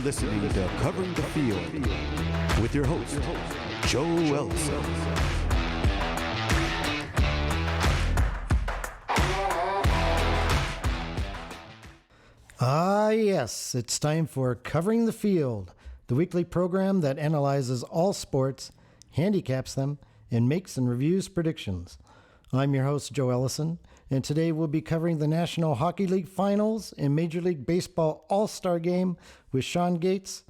listening to Covering the Field with your host, Joe Ellison. Yes, it's time for Covering the Field, the weekly program that analyzes all sports, handicaps them, and makes and reviews predictions. I'm your host, Joe Ellison, and today we'll be covering the National Hockey League Finals and Major League Baseball All-Star Game with Sean Gates,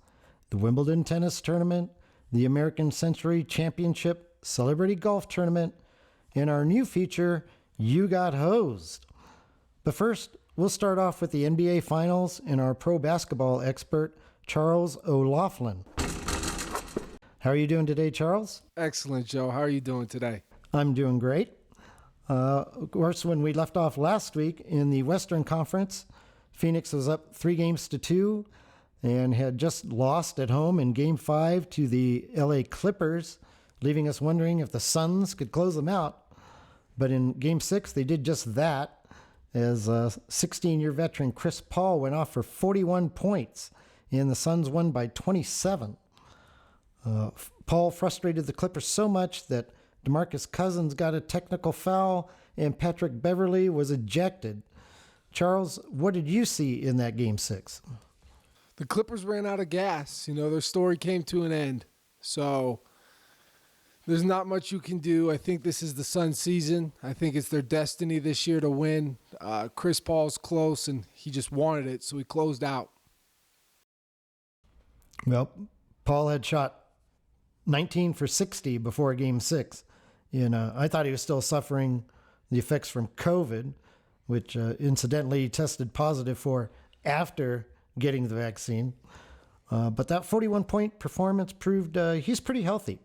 the Wimbledon Tennis Tournament, the American Century Championship Celebrity Golf Tournament, and our new feature, You Got Hosed. But first, we'll start off with the NBA Finals and our pro basketball expert, Charles O'Loughlin. How are you doing today, Charles? Excellent, Joe. How are you doing today? I'm doing great. Of course, when we left off last week in the Western Conference, Phoenix was up 3-2 and had just lost at home in Game 5 to the LA Clippers, leaving us wondering if the Suns could close them out. But in Game 6, they did just that, as 16-year veteran Chris Paul went off for 41 points, and the Suns won by 27. Paul frustrated the Clippers so much that DeMarcus Cousins got a technical foul, and Patrick Beverley was ejected. Charles, what did you see in that Game 6? The Clippers ran out of gas. Their story came to an end. So there's not much you can do. I think this is the Suns' season. I think it's their destiny this year to win. Chris Paul's close, and he just wanted it, so he closed out. Well, Paul had shot 19 for 60 before Game 6. I thought he was still suffering the effects from COVID, which incidentally he tested positive for after getting the vaccine. But that 41-point performance proved he's pretty healthy.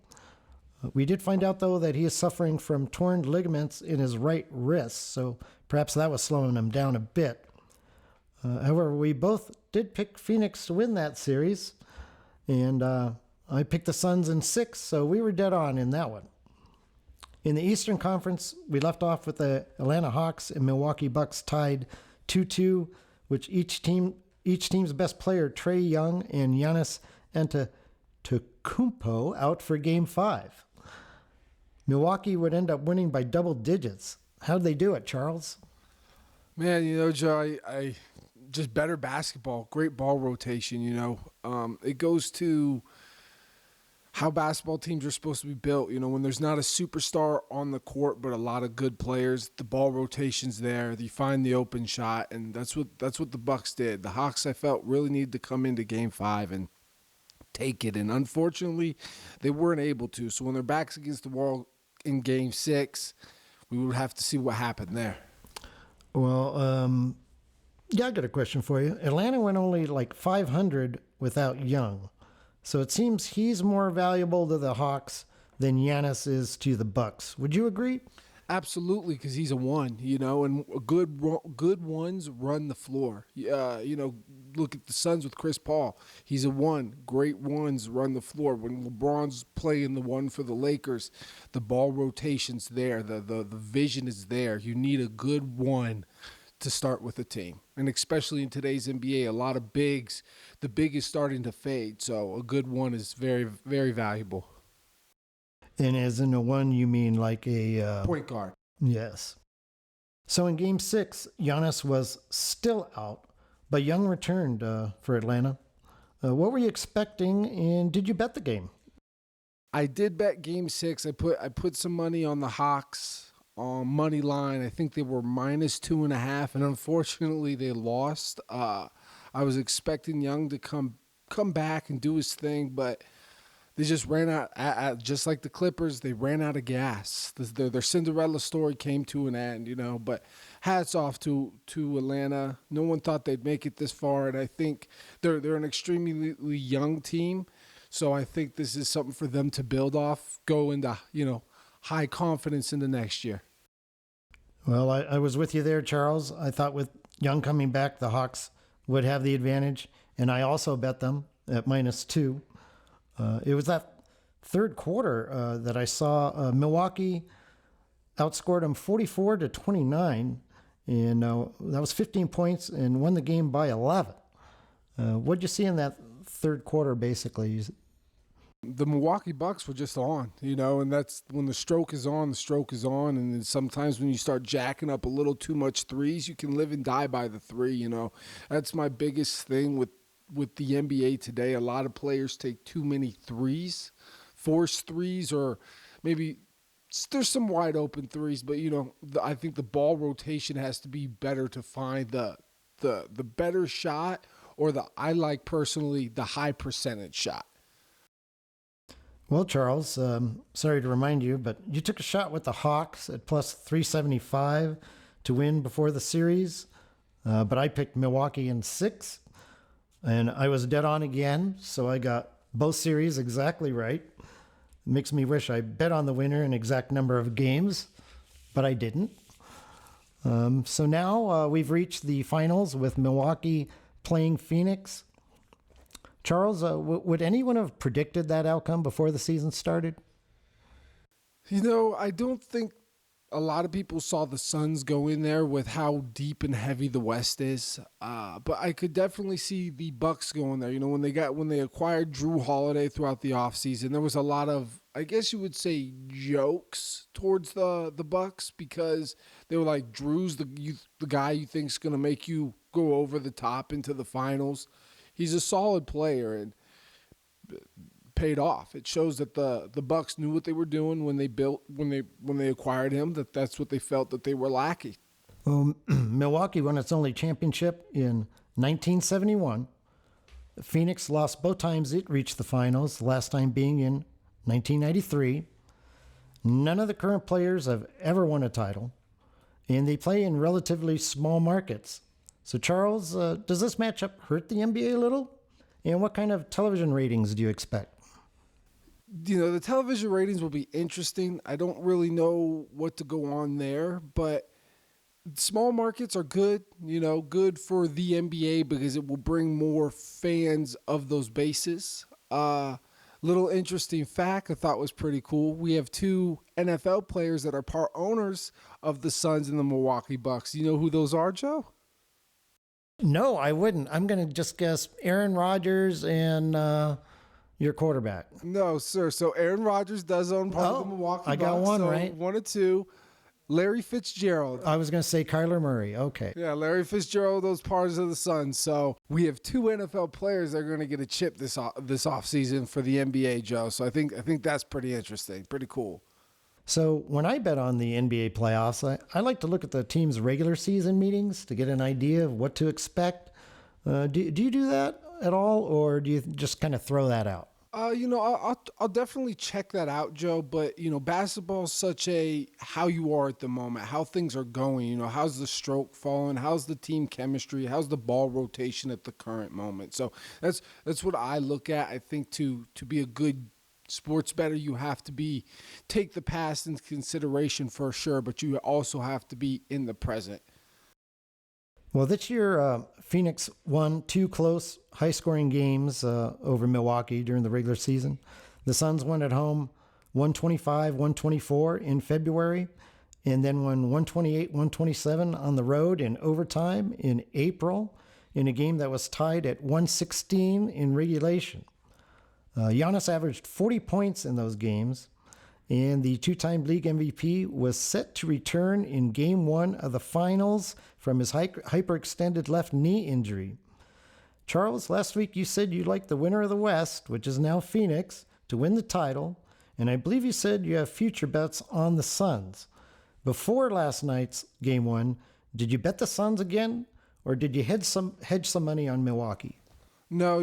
We did find out, though, that he is suffering from torn ligaments in his right wrist, so perhaps that was slowing him down a bit. However, we both did pick Phoenix to win that series, and I picked the Suns in 6, so we were dead on in that one. In the Eastern Conference, we left off with the Atlanta Hawks and Milwaukee Bucks tied 2-2, which each team's best player, Trae Young and Giannis Antetokounmpo, out for Game 5. Milwaukee would end up winning by double digits. How'd they do it, Charles? Man, Joe, I just better basketball, great ball rotation, It goes to how basketball teams are supposed to be built. When there's not a superstar on the court, but a lot of good players, the ball rotation's there. You find the open shot, and that's what the Bucks did. The Hawks, I felt, really needed to come into Game 5 and take it, and unfortunately, they weren't able to. So when their backs against the wall in Game 6, we would have to see what happened there. Well, I got a question for you. Atlanta went only like 500 without Young. So it seems he's more valuable to the Hawks than Giannis is to the Bucks. Would you agree? Absolutely, because he's a 1, and good ones run the floor. Look at the Suns with Chris Paul. He's a 1. Great ones run the floor. When LeBron's playing the 1 for the Lakers, the ball rotation's there. The vision is there. You need a good 1 to start with a team. And especially in today's NBA, a lot of bigs, the big is starting to fade. So a good 1 is very, very valuable. And as in a 1, you mean like a... point guard. Yes. So in Game 6, Giannis was still out, but Young returned for Atlanta. What were you expecting, and did you bet the game? I did bet Game 6. I put some money on the Hawks on money line. I think they were -2.5, and unfortunately they lost. I was expecting Young to come back and do his thing, but they just ran out. Just like the Clippers, they ran out of gas. Their Cinderella story came to an end, But hats off to Atlanta. No one thought they'd make it this far, and I think they're an extremely young team. So I think this is something for them to build off, go into high confidence in the next year. Well, I was with you there, Charles. I thought with Young coming back, the Hawks would have the advantage, and I also bet them at -2. It was that third quarter that I saw Milwaukee outscored them 44-29, and that was 15 points and won the game by 11. What'd you see in that third quarter, basically. The Milwaukee Bucks were just on, and that's when the stroke is on, the stroke is on. And then sometimes when you start jacking up a little too much threes, you can live and die by the three, That's my biggest thing with the NBA today. A lot of players take too many threes, forced threes, or maybe there's some wide open threes, but, I think the ball rotation has to be better to find the better shot, or I like personally the high percentage shot. Well, Charles, sorry to remind you, but you took a shot with the Hawks at plus 375 to win before the series. But I picked Milwaukee in 6, and I was dead on again. So I got both series exactly right. It makes me wish I bet on the winner an exact number of games, but I didn't. So now we've reached the finals with Milwaukee playing Phoenix. Charles, would anyone have predicted that outcome before the season started? I don't think a lot of people saw the Suns go in there with how deep and heavy the West is. But I could definitely see the Bucks going there. When they acquired Drew Holiday throughout the offseason, there was a lot of, I guess you would say, jokes towards the Bucks, because they were like, Drew's the guy you think's going to make you go over the top into the finals. He's a solid player, and paid off. It shows that the Bucks knew what they were doing when they acquired him. That's what they felt that they were lacking. Well, Milwaukee won its only championship in 1971. Phoenix lost both times it reached the finals, the last time being in 1993. None of the current players have ever won a title, and they play in relatively small markets. So, Charles, does this matchup hurt the NBA a little? And what kind of television ratings do you expect? The television ratings will be interesting. I don't really know what to go on there, but small markets are good, good for the NBA because it will bring more fans of those bases. Little interesting fact I thought was pretty cool. We have 2 NFL players that are part owners of the Suns and the Milwaukee Bucks. You know who those are, Joe? No, I wouldn't. I'm going to just guess Aaron Rodgers and your quarterback. No, sir. So Aaron Rodgers does own part of the Milwaukee Bucks. I got one, so right? 1 or 2. Larry Fitzgerald. I was going to say Kyler Murray. Okay. Yeah, Larry Fitzgerald, those parts of the Suns. So we have 2 NFL players that are going to get a chip this offseason for the NBA, Joe. So I think that's pretty interesting, pretty cool. So when I bet on the NBA playoffs, I like to look at the team's regular season meetings to get an idea of what to expect. Do you do that at all, or do you just kind of throw that out? I'll definitely check that out, Joe. But basketball is such a how you are at the moment, how things are going. How's the stroke falling? How's the team chemistry? How's the ball rotation at the current moment? So that's what I look at. I think to be a good sports bettor, you have to take the past into consideration for sure, but you also have to be in the present. Well, this year, Phoenix won 2 close, high-scoring games over Milwaukee during the regular season. The Suns won at home 125-124 in February, and then won 128-127 on the road in overtime in April in a game that was tied at 116 in regulation. Giannis averaged 40 points in those games, and the 2-time league MVP was set to return in Game 1 of the finals from his hyperextended left knee injury. Charles, last week you said you liked the winner of the West, which is now Phoenix, to win the title, and I believe you said you have future bets on the Suns. Before last night's Game 1, did you bet the Suns again, or did you hedge some money on Milwaukee? No,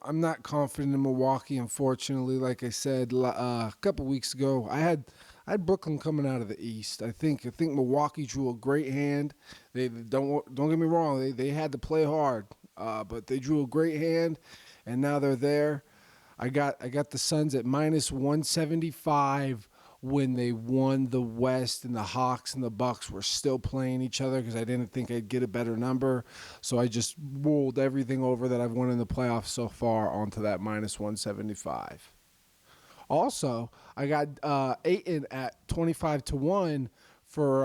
I'm not confident in Milwaukee, unfortunately. Like I said a couple weeks ago, I had Brooklyn coming out of the East. I think Milwaukee drew a great hand. They don't get me wrong, they had to play hard, but they drew a great hand, and now they're there. I got the Suns at minus 175 when they won the West, and the Hawks and the Bucks were still playing each other because I didn't think I'd get a better number. So I just rolled everything over that I've won in the playoffs so far onto that minus 175. Also, I got Ayton at 25-1 for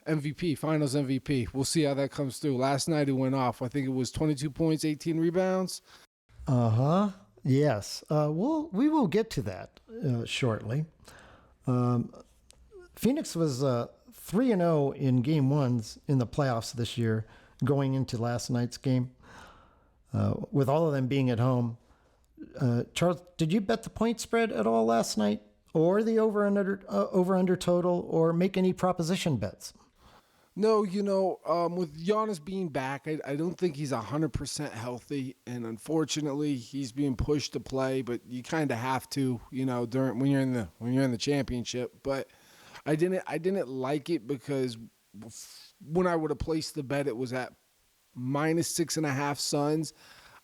MVP, Finals MVP. We'll see how that comes through. Last night he went off. I think it was 22 points, 18 rebounds. Uh-huh. Yes. We will get to that shortly. Phoenix was 3-0 in game ones in the playoffs this year, going into last night's game, with all of them being at home. Charles, did you bet the point spread at all last night, or the over-under total, or make any proposition bets? No, with Giannis being back, I don't think he's 100% healthy, and unfortunately, he's being pushed to play. But you kind of have to, when you're in the championship. But I didn't like it because when I would have placed the bet, it was at -6.5 Suns.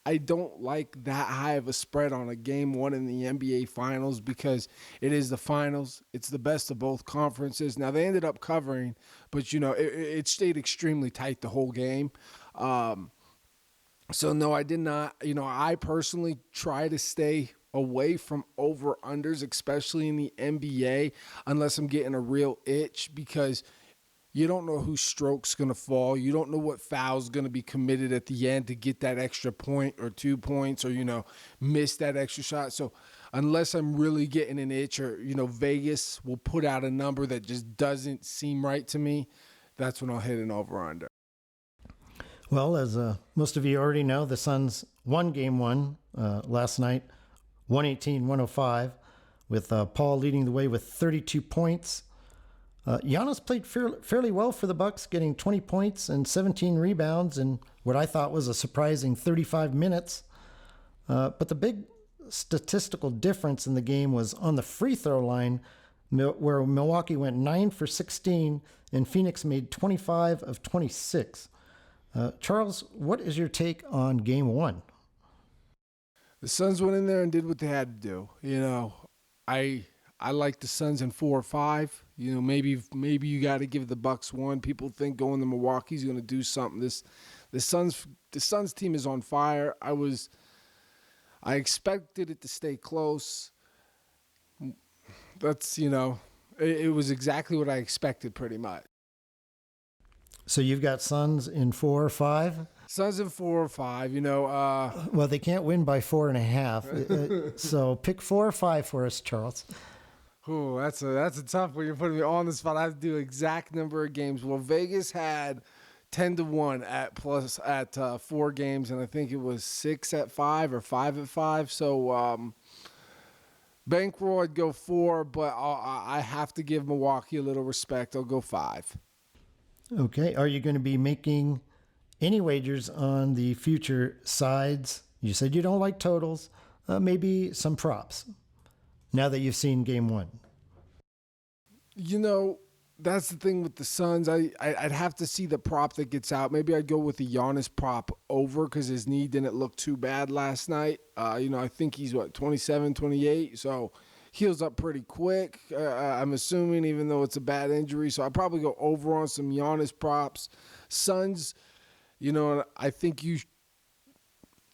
I don't like that high of a spread on a game one in the NBA Finals because it is the finals. It's the best of both conferences. Now, they ended up covering, but, it stayed extremely tight the whole game. So, no, I did not. I personally try to stay away from over-unders, especially in the NBA, unless I'm getting a real itch because you don't know whose stroke's going to fall. You don't know what foul's going to be committed at the end to get that extra point or 2 points or, miss that extra shot. So unless I'm really getting an itch or, Vegas will put out a number that just doesn't seem right to me, that's when I'll hit an over-under. Well, as most of you already know, the Suns won game one last night, 118-105, with Paul leading the way with 32 points. Giannis played fairly well for the Bucks, getting 20 points and 17 rebounds in what I thought was a surprising 35 minutes. But the big statistical difference in the game was on the free throw line, where Milwaukee went 9 for 16 and Phoenix made 25 of 26. Charles, what is your take on game one? The Suns went in there and did what they had to do. I like the Suns in 4 or 5. Maybe you got to give the Bucks one. People think going to Milwaukee's going to do something. The Suns team is on fire. I expected it to stay close. That's it was exactly what I expected pretty much. So you've got Suns in 4 or 5? Suns in 4 or 5. Well, they can't win by 4.5. So pick 4 or 5 for us, Charles. Oh, that's a tough one. You're putting me on the spot. I have to do exact number of games. Well, Vegas had 10-1 at 4 games, and I think it was 6 at 5 or 5 at 5. So bankroll, I'd go 4, but I have to give Milwaukee a little respect. I'll go 5. Okay. Are you going to be making any wagers on the future sides? You said you don't like totals. Maybe some props. Now that you've seen game one. That's the thing with the Suns. I'd have to see the prop that gets out. Maybe I'd go with the Giannis prop over because his knee didn't look too bad last night. I think he's, 27, 28, so heals up pretty quick. I'm assuming, even though it's a bad injury. So I'd probably go over on some Giannis props. Suns, I think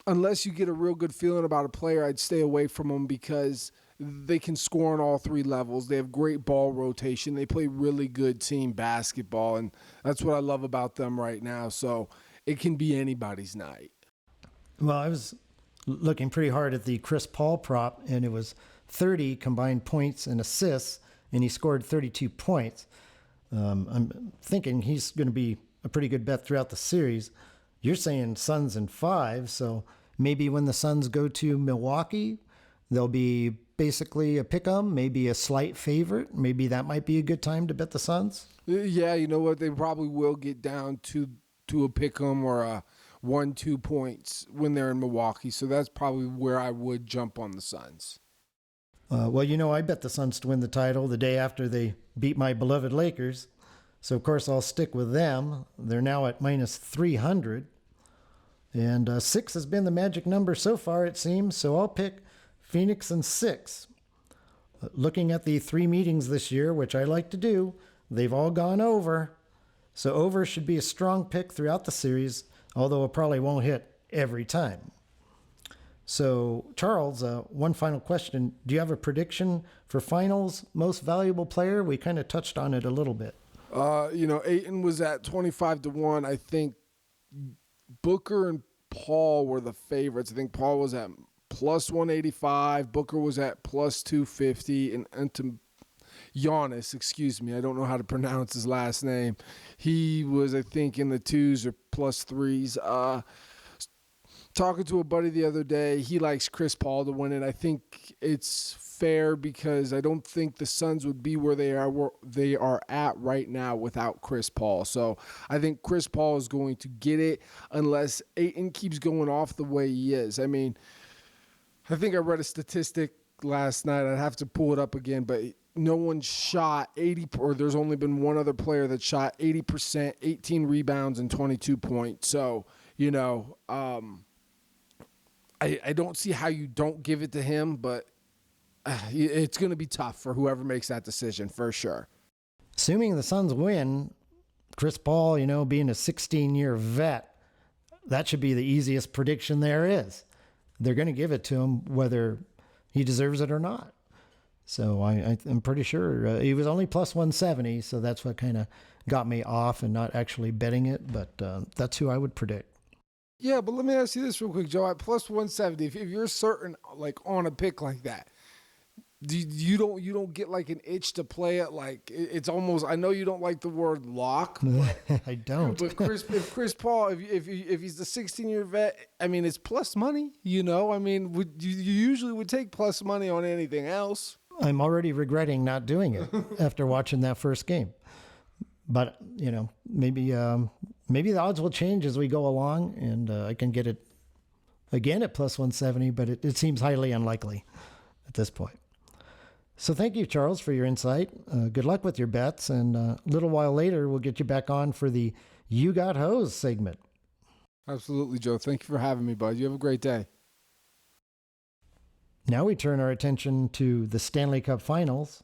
unless you get a real good feeling about a player, I'd stay away from them because they can score on all 3 levels. They have great ball rotation. They play really good team basketball, and that's what I love about them right now. So it can be anybody's night. Well, I was looking pretty hard at the Chris Paul prop, and it was 30 combined points and assists, and he scored 32 points. I'm thinking he's going to be a pretty good bet throughout the series. You're saying Suns in 5, so maybe when the Suns go to Milwaukee, they'll be basically a pick-em, maybe a slight favorite. Maybe that might be a good time to bet the Suns. Yeah, you know what? They probably will get down to a pick-em or a 1-2 points when they're in Milwaukee. So that's probably where I would jump on the Suns. Well, I bet the Suns to win the title the day after they beat my beloved Lakers. So, of course, I'll stick with them. They're now at -300. And 6 has been the magic number so far, it seems. So I'll pick Phoenix in 6. Looking at the 3 meetings this year, which I like to do, they've all gone over. So over should be a strong pick throughout the series, although it probably won't hit every time. So, Charles, one final question. Do you have a prediction for finals most valuable player? We kind of touched on it a little bit. Ayton was at 25-1. I think Booker and Paul were the favorites. I think Paul was at plus 185. Booker was at plus 250. And to Giannis, excuse me, I don't know how to pronounce his last name. He was, I think, in the 2s or plus 3s. Talking to a buddy the other day, he likes Chris Paul to win it. I think it's fair because I don't think the Suns would be where they are at right now without Chris Paul. So I think Chris Paul is going to get it unless Ayton keeps going off the way he is. I mean, I think I read a statistic last night. I'd have to pull it up again, but no one shot 80, or there's only been one other player that shot 80%, 18 rebounds, and 22 points. So, I don't see how you don't give it to him, but it's going to be tough for whoever makes that decision for sure. Assuming the Suns win, Chris Paul, being a 16-year vet, that should be the easiest prediction there is. They're going to give it to him whether he deserves it or not. So I'm pretty sure he was only plus 170, so that's what kind of got me off and not actually betting it, but that's who I would predict. Yeah, but let me ask you this real quick, Joe. At plus 170, if you're certain, like on a pick like that, you don't get like an itch to play it? Like it's almost. I know you don't like the word lock. But, I don't. But if Chris Paul, if he's the 16-year vet, I mean it's plus money. I mean, you usually would take plus money on anything else. I'm already regretting not doing it after watching that first game. But, maybe the odds will change as we go along, and I can get it again at plus 170, but it seems highly unlikely at this point. So thank you, Charles, for your insight. Good luck with your bets, and a little while later, we'll get you back on for the You Got Hosed segment. Absolutely, Joe. Thank you for having me, bud. You have a great day. Now we turn our attention to the Stanley Cup Finals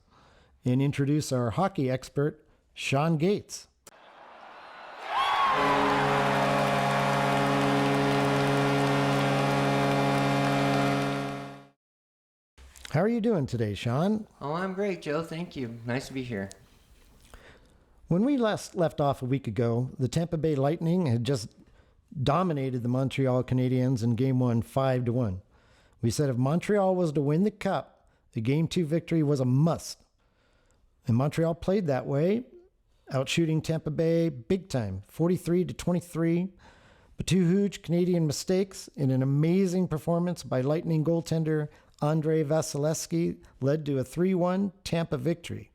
and introduce our hockey expert, Sean Gates. How are you doing today, Sean? Oh, I'm great, Joe. Thank you. Nice to be here. When we last left off a week ago, the Tampa Bay Lightning had just dominated the Montreal Canadiens in Game 1, 5-1. We said if Montreal was to win the Cup, the Game 2 victory was a must. And Montreal played that way, outshooting Tampa Bay big time, 43-23. But two huge Canadian mistakes and an amazing performance by Lightning goaltender Andrei Vasilevskiy led to a 3-1 Tampa victory.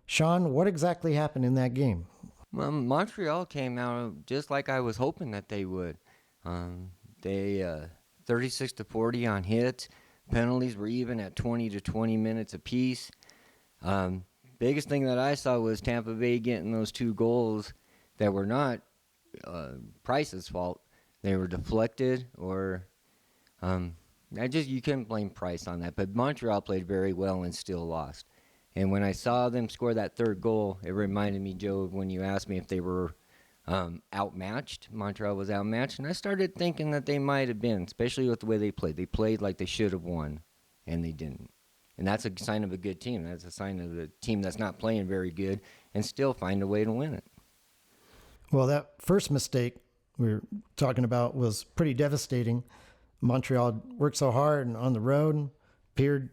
Sean, what exactly happened in that game? Well, Montreal came out just like I was hoping that they would. They 36-40 on hits. Penalties were even at 20 to 20 minutes apiece. Biggest thing that I saw was Tampa Bay getting those 2 goals that were not Price's fault. They were deflected, or you couldn't blame Price on that. But Montreal played very well and still lost. And when I saw them score that 3rd goal, it reminded me, Joe, of when you asked me if they were outmatched. Montreal was outmatched, and I started thinking that they might have been, especially with the way they played. They played like they should have won, and they didn't. And that's a sign of a good team. That's a sign of a team that's not playing very good and still find a way to win it. Well, that first mistake we were talking about was pretty devastating. Montreal worked so hard and on the road, appeared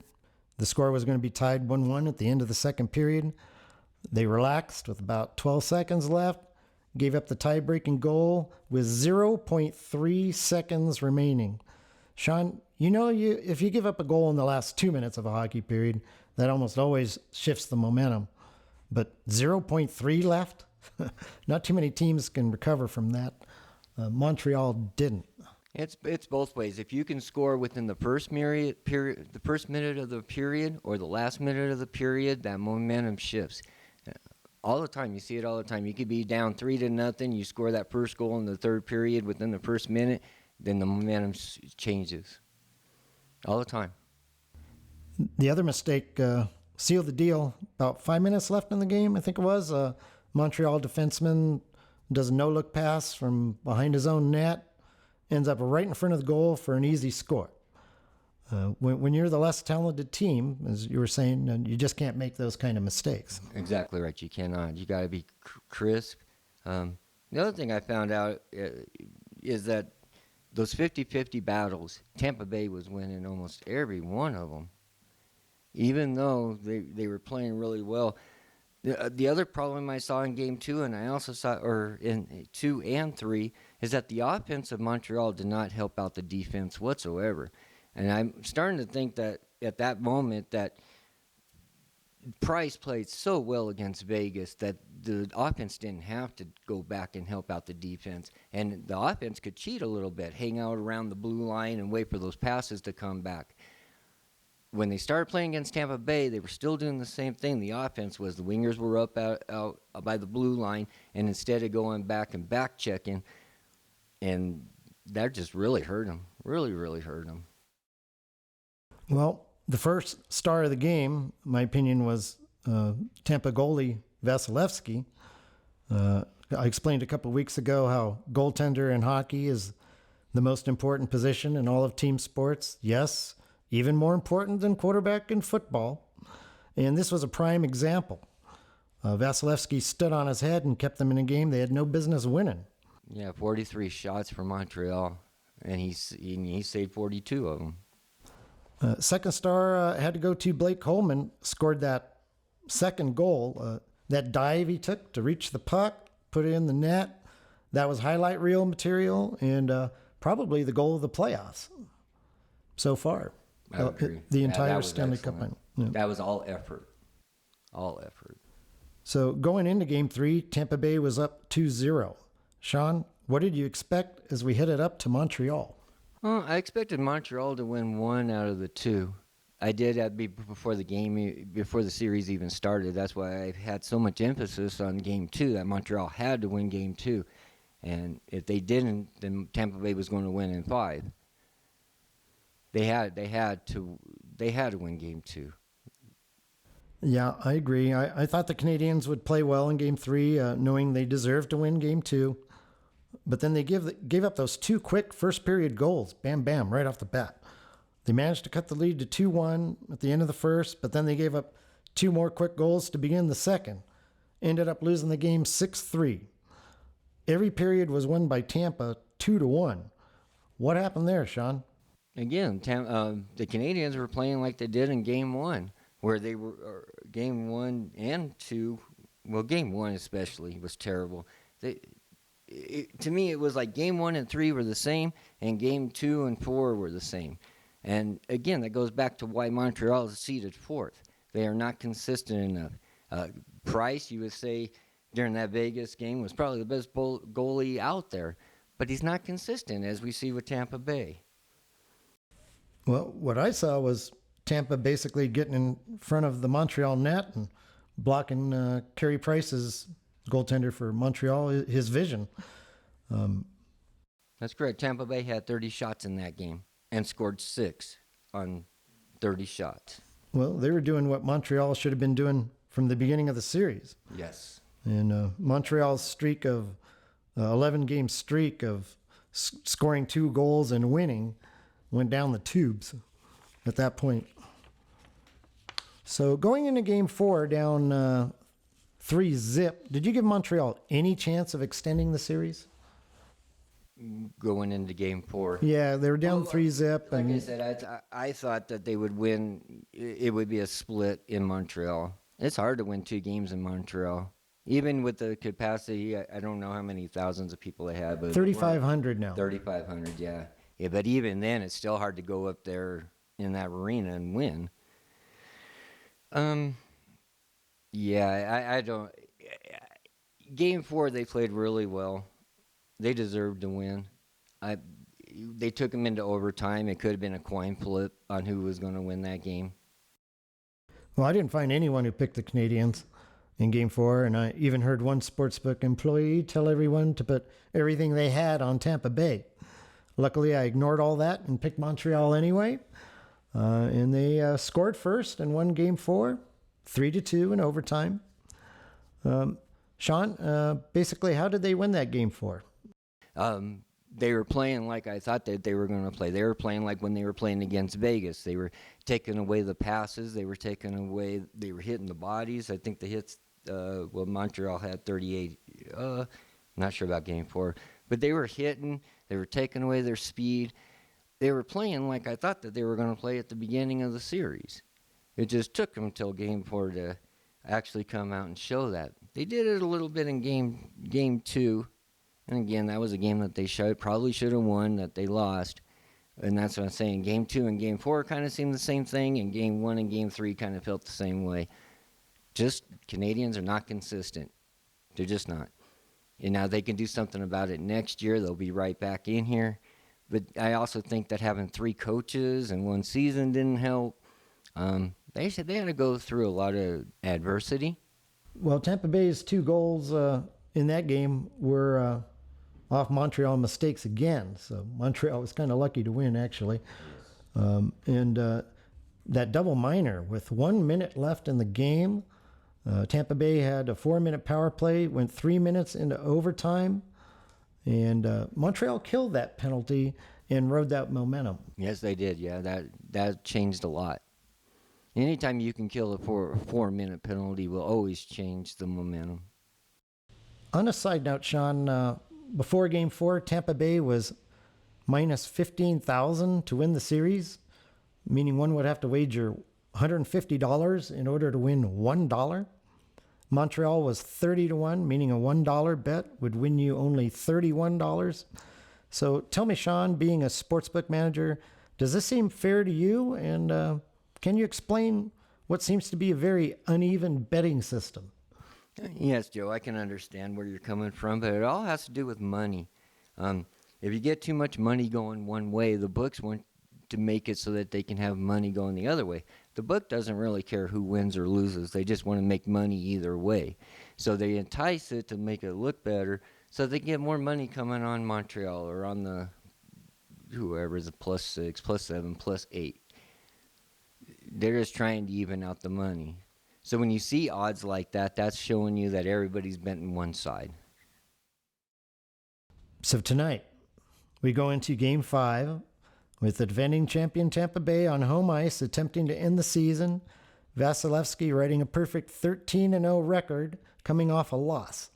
the score was going to be tied 1-1 at the end of the second period. They relaxed with about 12 seconds left, gave up the tie-breaking goal with 0.3 seconds remaining. Sean, if you give up a goal in the last 2 minutes of a hockey period, that almost always shifts the momentum. But 0.3 left? Not too many teams can recover from that. Montreal didn't. It's both ways. If you can score within the first minute of the period or the last minute of the period, that momentum shifts. All the time. You see it all the time. You could be down 3-0. You score that first goal in the 3rd period within the first minute, then the momentum changes. All the time. The other mistake sealed the deal. About 5 minutes left in the game, I think it was. Montreal defenseman does a no-look pass from behind his own net, ends up right in front of the goal for an easy score. When you're the less talented team, as you were saying, you just can't make those kind of mistakes. Exactly right. You cannot. You got to be crisp. The other thing I found out is that those 50-50 battles, Tampa Bay was winning almost every one of them, even though they were playing really well. The other problem I saw in Game 2, and I also saw, or in 2 and 3, is that the offense of Montreal did not help out the defense whatsoever. And I'm starting to think that at that moment that Price played so well against Vegas that the offense didn't have to go back and help out the defense. And the offense could cheat a little bit, hang out around the blue line and wait for those passes to come back. When they started playing against Tampa Bay, they were still doing the same thing. The offense was the wingers were up out by the blue line, and instead of going back and back checking, and that just really hurt them. Really, really hurt them. Well, the first star of the game, in my opinion, was Tampa goalie Vasilevskiy. I explained a couple weeks ago how goaltender in hockey is the most important position in all of team sports. Yes, even more important than quarterback in football. And this was a prime example. Vasilevskiy stood on his head and kept them in a game they had no business winning. Yeah, 43 shots for Montreal, and he saved 42 of them. Second star had to go to Blake Coleman, scored that second goal. That dive he took to reach the puck, put it in the net. That was highlight reel material and probably the goal of the playoffs so far. I agree. The Yeah, entire that was Stanley Cup excellent. Final. Yeah. That was all effort. All effort. So going into Game 3, Tampa Bay was up 2-0. Sean, what did you expect as we headed up to Montreal? Well, I expected Montreal to win 1 out of the 2. I did before the series even started. That's why I had so much emphasis on Game 2, that Montreal had to win Game 2. And if they didn't, then Tampa Bay was going to win in 5. They had to win Game 2. Yeah, I agree. I thought the Canadians would play well in Game 3, knowing they deserved to win Game 2. But then they gave up those 2 quick first-period goals, bam, bam, right off the bat. They managed to cut the lead to 2-1 at the end of the first, but then they gave up 2 more quick goals to begin the second. Ended up losing the game 6-3. Every period was won by Tampa 2-1. What happened there, Sean? Again, the Canadians were playing like they did in Game 1, where they were Game 1 and 2. Well, Game 1 especially was terrible. To me, it was like Game 1 and 3 were the same, and Game 2 and 4 were the same. And again, that goes back to why Montreal is seeded 4th. They are not consistent enough. Price, you would say, during that Vegas game was probably the best goalie out there, but he's not consistent, as we see with Tampa Bay. Well, what I saw was Tampa basically getting in front of the Montreal net and blocking Carey Price's goaltender for Montreal, his vision. That's correct. Tampa Bay had 30 shots in that game and scored 6 on 30 shots. Well, they were doing what Montreal should have been doing from the beginning of the series. Yes. And Montreal's streak of 11-game streak of scoring 2 goals and winning went down the tubes at that point. So going into Game 4 down 3-0, did you give Montreal any chance of extending the series? Going into Game 4. Yeah, they were down 3-0. Like I said, I thought that they would win. It would be a split in Montreal. It's hard to win 2 games in Montreal. Even with the capacity, I don't know how many thousands of people they have. But 3,500 now. 3,500, yeah. But even then, it's still hard to go up there in that arena and win. Yeah, I don't. Game 4, they played really well. They deserved to win. They took them into overtime. It could have been a coin flip on who was going to win that game. Well, I didn't find anyone who picked the Canadians in Game 4, and I even heard one sportsbook employee tell everyone to put everything they had on Tampa Bay. Luckily, I ignored all that and picked Montreal anyway, and they scored first and won Game 4, 3-2 in overtime. Sean, basically, how did they win that Game 4? They were playing like I thought that they were going to play. They were playing like when they were playing against Vegas. They were taking away the passes. They were hitting the bodies. I think the hits, Montreal had 38. Not sure about Game 4. But they were hitting. They were taking away their speed. They were playing like I thought that they were going to play at the beginning of the series. It just took them until Game 4 to actually come out and show that. They did it a little bit in Game 2. And again, that was a game that they probably should have won, that they lost. And that's what I'm saying. Game 2 and Game 4 kind of seemed the same thing, and Game 1 and Game 3 kind of felt the same way. Just Canadians are not consistent. They're just not. And now they can do something about it next year. They'll be right back in here. But I also think that having 3 coaches in one season didn't help. They said they had to go through a lot of adversity. Well, Tampa Bay's 2 goals in that game were off Montreal mistakes again. So Montreal was kind of lucky to win, actually. And that double minor with 1 minute left in the game, Tampa Bay had a 4-minute power play, went 3 minutes into overtime, and Montreal killed that penalty and rode that momentum. Yes, they did. Yeah, that changed a lot. Anytime you can kill a 4-minute penalty will always change the momentum. On a side note, Sean, before Game 4, Tampa Bay was minus 15,000 to win the series, meaning one would have to wager $150 in order to win $1. Montreal was 30-1, meaning a $1 bet would win you only $31. So tell me, Sean, being a sportsbook manager, does this seem fair to you? And can you explain what seems to be a very uneven betting system? Yes, Joe, I can understand where you're coming from, but it all has to do with money. If you get too much money going one way, the books want to make it so that they can have money going the other way. The book doesn't really care who wins or loses. They just want to make money either way. So they entice it to make it look better so they get more money coming on Montreal or on the whoever's a +6, +7, +8. They're just trying to even out the money. So when you see odds like that, that's showing you that everybody's betting one side. So tonight, we go into Game 5 with the defending champion Tampa Bay on home ice attempting to end the season. Vasilevskiy writing a perfect 13-0 record coming off a loss.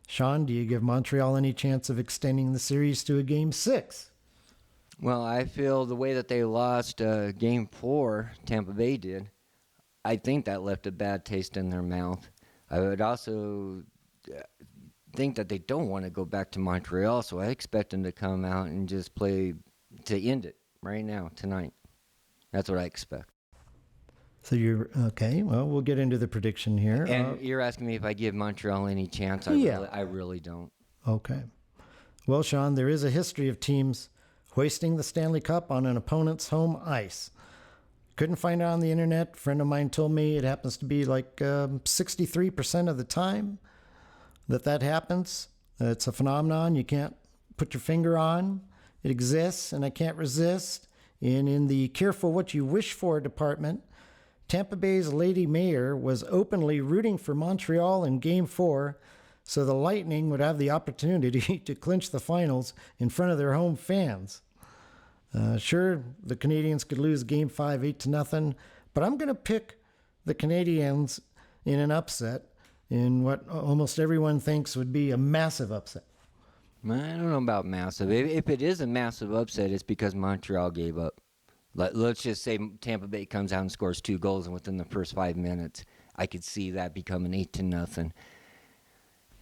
Sean, do you give Montreal any chance of extending the series to a Game 6? Well, I feel the way that they lost Game 4, Tampa Bay did, I think that left a bad taste in their mouth. I would also think that they don't want to go back to Montreal, so I expect them to come out and just play to end it right now, tonight. That's what I expect. So you're okay. Well, we'll get into the prediction here. And you're asking me if I give Montreal any chance. I really don't. Okay. Well, Sean, there is a history of teams hoisting the Stanley Cup on an opponent's home ice. Couldn't find it on the internet. A friend of mine told me it happens to be like 63% of the time that happens. It's a phenomenon you can't put your finger on. It exists, and I can't resist. And in the careful what you wish for department, Tampa Bay's Lady Mayor was openly rooting for Montreal in Game 4 so the Lightning would have the opportunity to clinch the finals in front of their home fans. Sure, the Canadians could lose Game 5 8-0, but I'm going to pick the Canadians in an upset in what almost everyone thinks would be a massive upset. I don't know about massive. If it is a massive upset, it's because Montreal gave up. Let's just say Tampa Bay comes out and scores 2 goals, and within the first 5 minutes, I could see that becoming 8-0.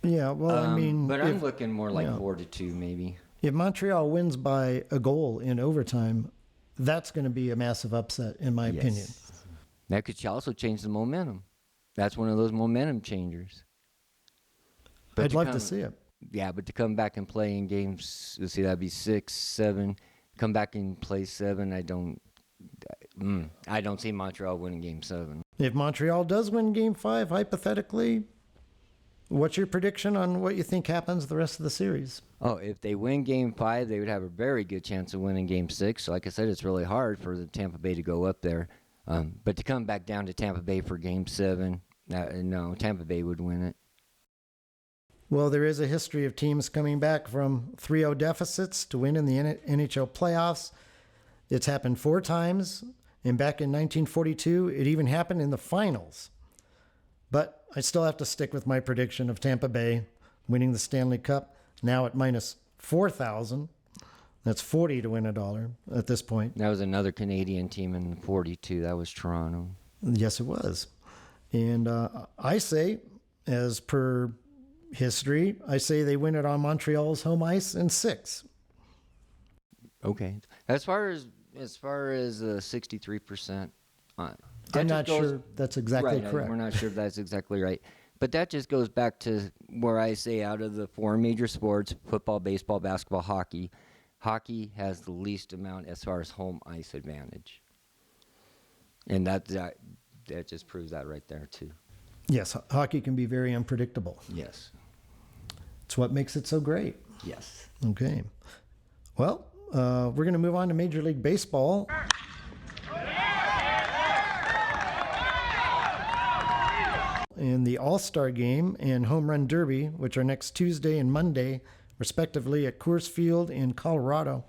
Yeah, well, I mean... But I'm looking more like 4-2, maybe. If Montreal wins by a goal in overtime, that's going to be a massive upset, in my opinion. That could also change the momentum. That's one of those momentum changers. But I'd love to see it. Yeah, but to come back and play in games, let's see, that'd be 6, 7. Come back and play 7. I don't see Montreal winning Game 7. If Montreal does win Game 5, hypothetically, what's your prediction on what you think happens the rest of the series? Oh, if they win Game 5, they would have a very good chance of winning Game 6. So like I said, it's really hard for the Tampa Bay to go up there. But to come back down to Tampa Bay for Game 7, no, Tampa Bay would win it. Well, there is a history of teams coming back from 3-0 deficits to win in the NHL playoffs. It's happened 4 times, and back in 1942, it even happened in the finals. But I still have to stick with my prediction of Tampa Bay winning the Stanley Cup, now at minus 4,000. That's 40 to win $1 at this point. That was another Canadian team in 42. That was Toronto. Yes, it was. And I say, as per history, I say they win it on Montreal's home ice in 6. Okay. As far as 63%, I'm not sure that's exactly right, correct. We're not sure if that's exactly right. But that just goes back to where I say out of the 4 major sports, football, baseball, basketball, hockey has the least amount as far as home ice advantage. And that just proves that right there, too. Yes, hockey can be very unpredictable. Yes. It's what makes it so great. Yes. Okay. Well, we're going to move on to Major League Baseball. In the All-Star Game and Home Run Derby, which are next Tuesday and Monday, respectively, at Coors Field in Colorado.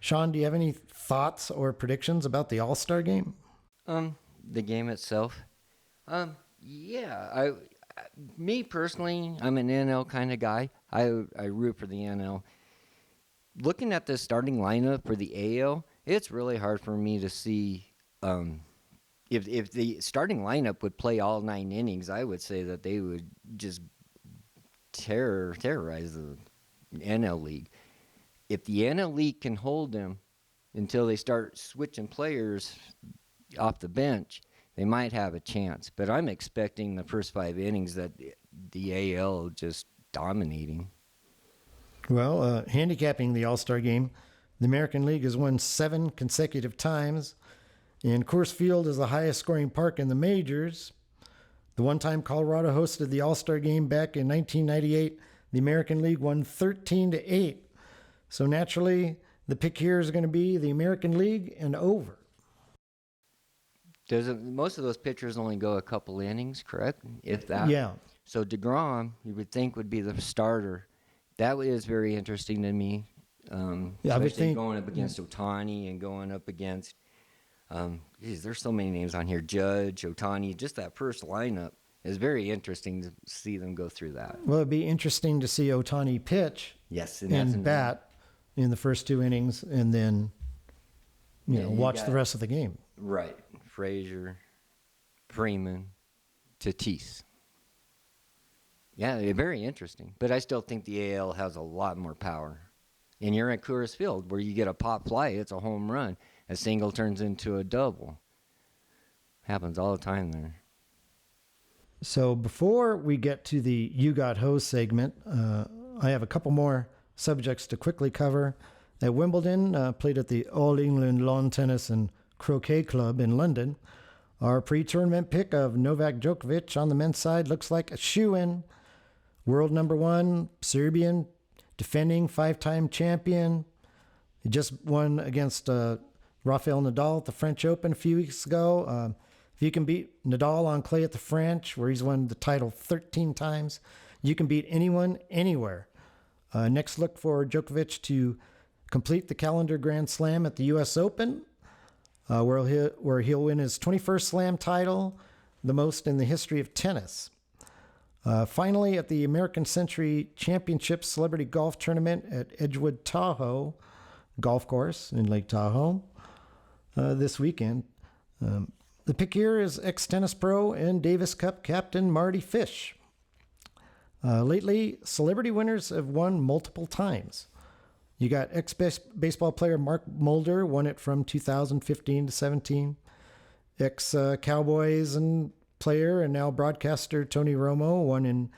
Sean, do you have any thoughts or predictions about the All-Star Game? The game itself? Yeah. Me personally, I'm an NL kind of guy. I root for the NL. Looking at the starting lineup for the AL, it's really hard for me to see if the starting lineup would play all 9 innings, I would say that they would just terrorize the NL League. If the NL League can hold them until they start switching players off the bench, they might have a chance. But I'm expecting the first 5 innings that the AL just dominating. Well, handicapping the All-Star Game, the American League has won 7 consecutive times, and Coors Field is the highest scoring park in the majors. The one time Colorado hosted the All-Star Game back in 1998, the American League won 13-8. So naturally, the pick here is going to be the American League and over. Most of those pitchers only go a couple innings, correct? If that. Yeah. So DeGrom, you would think, would be the starter. That is very interesting to me. I would think going up against Ohtani and going up against, there's so many names on here. Judge, Ohtani, just that first lineup is very interesting to see them go through that. Well, it'd be interesting to see Ohtani pitch Yes, and bat in the first 2 innings, and then watch the rest of the game. Right, Frazier, Freeman, Tatis. Yeah, they're very interesting. But I still think the AL has a lot more power. And you're at Coors Field where you get a pop fly, it's a home run. A single turns into a double. Happens all the time there. So before we get to the You Got Hose segment, I have a couple more subjects to quickly cover. At Wimbledon, played at the All England Lawn Tennis and Croquet Club in London. Our pre-tournament pick of Novak Djokovic on the men's side looks like a shoo-in. World number 1, Serbian, defending 5-time champion. He just won against Rafael Nadal at the French Open a few weeks ago. If you can beat Nadal on clay at the French, where he's won the title 13 times, you can beat anyone, anywhere. Next, look for Djokovic to complete the calendar Grand Slam at the U.S. Open, where he'll win his 21st Slam title, the most in the history of tennis. Finally, at the American Century Championship Celebrity Golf Tournament at Edgewood Tahoe Golf Course in Lake Tahoe this weekend. The pick here is ex-tennis pro and Davis Cup captain Marty Fish. Lately, celebrity winners have won multiple times. You got ex-baseball player Mark Mulder, won it from 2015 to 17. Ex-Cowboys and player and now broadcaster Tony Romo won in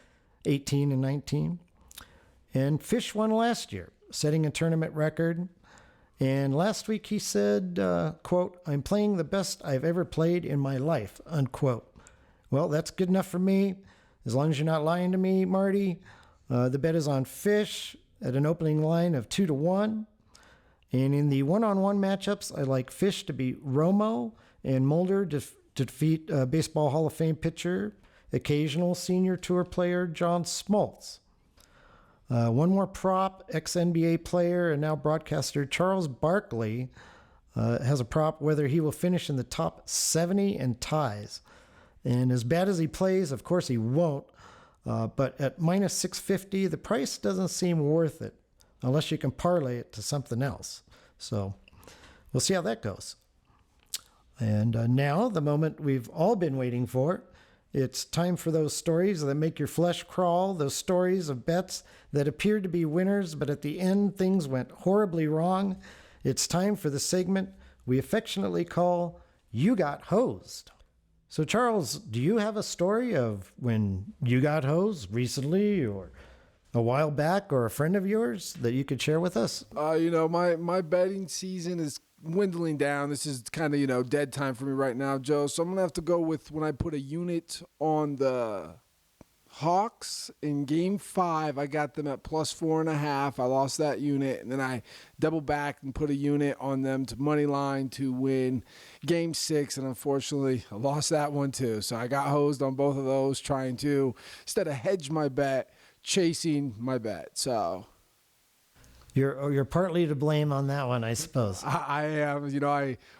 18 and 19. And Fish won last year, setting a tournament record. And last week he said, quote, "I'm playing the best I've ever played in my life," unquote. Well, that's good enough for me. As long as you're not lying to me, Marty. The bet is on Fish at an opening line of 2-1. And in the one-on-one matchups, I like Fish to beat Romo and Mulder to defeat Baseball Hall of Fame pitcher, occasional senior tour player John Smoltz. One more prop, ex-NBA player and now broadcaster Charles Barkley has a prop whether he will finish in the top 70 and ties. And as bad as he plays, of course he won't. But at minus 650, the price doesn't seem worth it. unless you can parlay it to something else. So we'll see how that goes. And now, the moment we've all been waiting for. It's time for those stories that make your flesh crawl, those stories of bets that appeared to be winners, but at the end things went horribly wrong. It's time for the segment we affectionately call You Got Hosed. So Charles, do you have a story of when you got hosed recently or a while back, or a friend of yours that you could share with us? My betting season is dwindling down. This is kind of, dead time for me right now, Joe. So I'm going to have to go with when I put a unit on the Hawks in Game 5. I got them at plus 4.5. I lost that unit, and then I doubled back and put a unit on them to money line to win Game 6, and unfortunately, I lost that one too. So I got hosed on both of those, trying to, instead of hedge my bet, chasing my bet. So You're partly to blame on that one, I suppose. I am.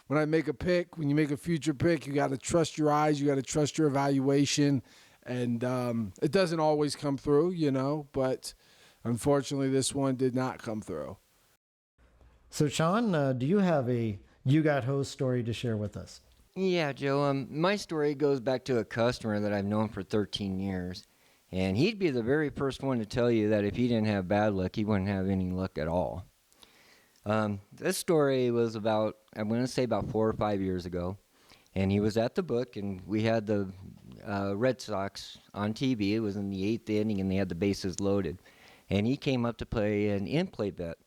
When I make a pick, when you make a future pick, you got to trust your eyes. You got to trust your evaluation. And it doesn't always come through, but unfortunately this one did not come through. So Sean, do you have a You Got Hosed story to share with us? Yeah, Joe. My story goes back to a customer that I've known for 13 years. And he'd be the very first one to tell you that if he didn't have bad luck, he wouldn't have any luck at all. This story was about 4 or 5 years ago. And he was at the book, and we had the Red Sox on TV. It was in the 8th inning, and they had the bases loaded. And he came up to play an in-play bet.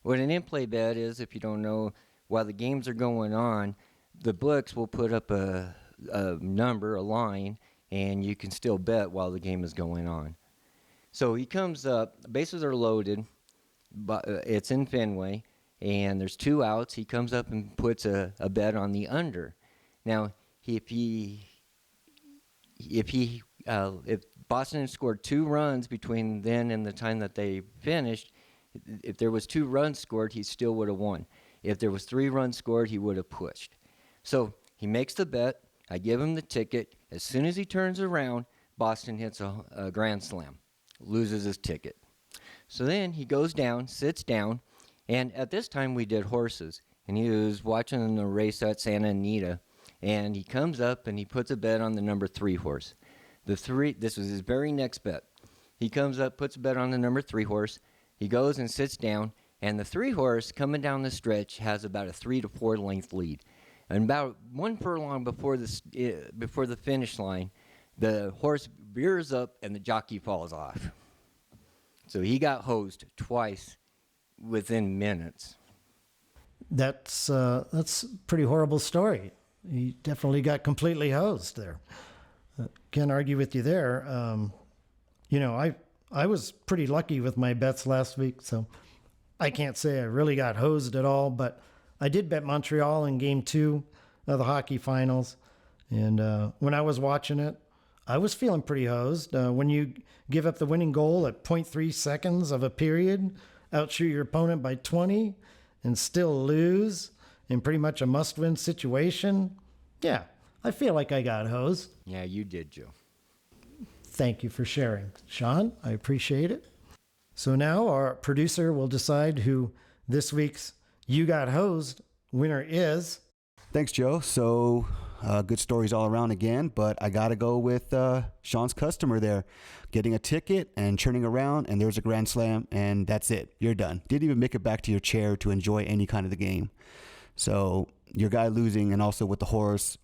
What an in-play bet is, if you don't know, while the games are going on, the books will put up a number, a line, and you can still bet while the game is going on. So he comes up, bases are loaded, but it's in Fenway, and there's 2 outs. He comes up and puts a bet on the under. Now, if Boston had scored 2 runs between then and the time that they finished, if there was 2 runs scored, he still would have won. If there was 3 runs scored, he would have pushed. So he makes the bet. I give him the ticket. As soon as he turns around, Boston hits a grand slam, loses his ticket. So then he goes down, sits down, and at this time we did horses. And he was watching the race at Santa Anita, and he comes up and he puts a bet on the number 3 horse. This was his very next bet. He comes up, puts a bet on the number 3 horse. He goes and sits down, and the 3 horse coming down the stretch has about a 3 to 4 length lead. And about 1 furlong before the finish line, the horse veers up and the jockey falls off. So he got hosed twice within minutes. That's a pretty horrible story. He definitely got completely hosed there. Can't argue with you there. I was pretty lucky with my bets last week, so I can't say I really got hosed at all, but I did bet Montreal in Game 2 of the hockey finals. And when I was watching it, I was feeling pretty hosed. When you give up the winning goal at 0.3 seconds of a period, outshoot your opponent by 20, and still lose in pretty much a must-win situation, yeah, I feel like I got hosed. Yeah, you did, Joe. Thank you for sharing, Sean. I appreciate it. So now our producer will decide who this week's You Got Hosed winner is. Thanks, Joe. So good stories all around again, but I got to go with Sean's customer there. Getting a ticket and churning around, and there's a grand slam, and that's it. You're done. Didn't even make it back to your chair to enjoy any kind of the game. So your guy losing and also with the horse,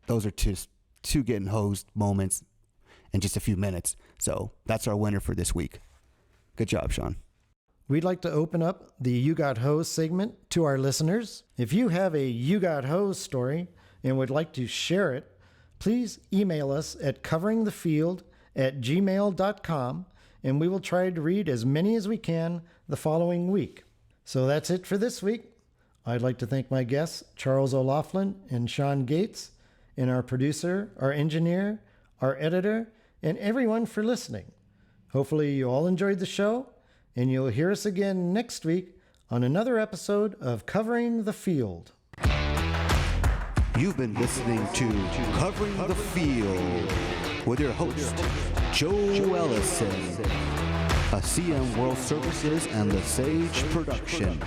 those are two getting hosed moments in just a few minutes. So that's our winner for this week. Good job, Sean. We'd like to open up the You Got Hosed segment to our listeners. If you have a You Got Hosed story and would like to share it, please email us at coveringthefield@gmail.com, and we will try to read as many as we can the following week. So that's it for this week. I'd like to thank my guests, Charles O'Loughlin and Sean Gates, and our producer, our engineer, our editor, and everyone for listening. Hopefully you all enjoyed the show, and you'll hear us again next week on another episode of Covering the Field. You've been listening to Covering the Field with your host, Joe Ellison. A CM World Services and the Sage production.